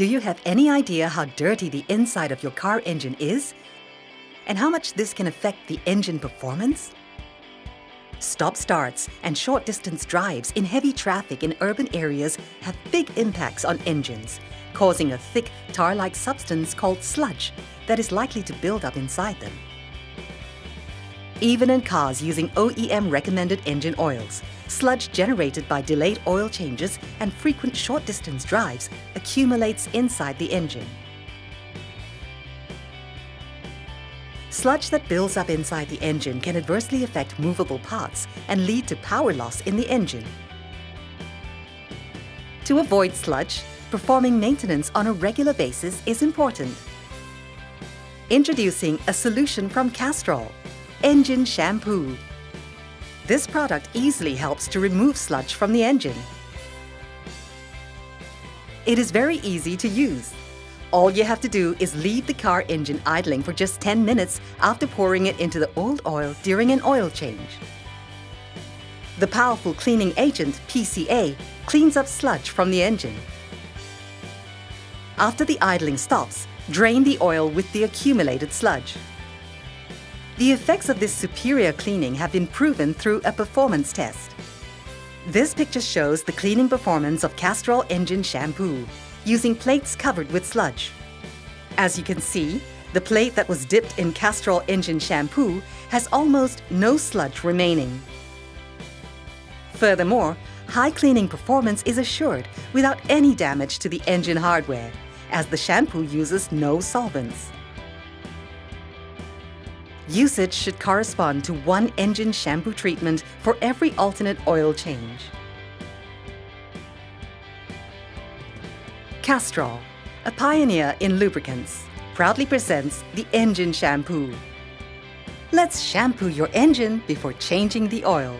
Do you have any idea how dirty the inside of your car engine is? And how much this can affect the engine performance? Stop-starts and short-distance drives in heavy traffic in urban areas have big impacts on engines, causing a thick, tar-like substance called sludge that is likely to build up inside them. Even in cars using OEM-recommended engine oils, sludge generated by delayed oil changes and frequent short-distance drives accumulates inside the engine. Sludge that builds up inside the engine can adversely affect movable parts and lead to power loss in the engine. To avoid sludge, performing maintenance on a regular basis is important. Introducing a solution from Castrol Engine Shampoo. This product easily helps to remove sludge from the engine. It is very easy to use. All you have to do is leave the car engine idling for just 10 minutes after pouring it into the old oil during an oil change. The powerful cleaning agent, PCA, cleans up sludge from the engine. After the idling stops, drain the oil with the accumulated sludge. The effects of this superior cleaning have been proven through a performance test. This picture shows the cleaning performance of Castrol Engine Shampoo using plates covered with sludge. As you can see, the plate that was dipped in Castrol Engine Shampoo has almost no sludge remaining. Furthermore, high cleaning performance is assured without any damage to the engine hardware, as the shampoo uses no solvents. Usage should correspond to one engine shampoo treatment for every alternate oil change. Castrol, a pioneer in lubricants, proudly presents the Engine Shampoo. Let's shampoo your engine before changing the oil.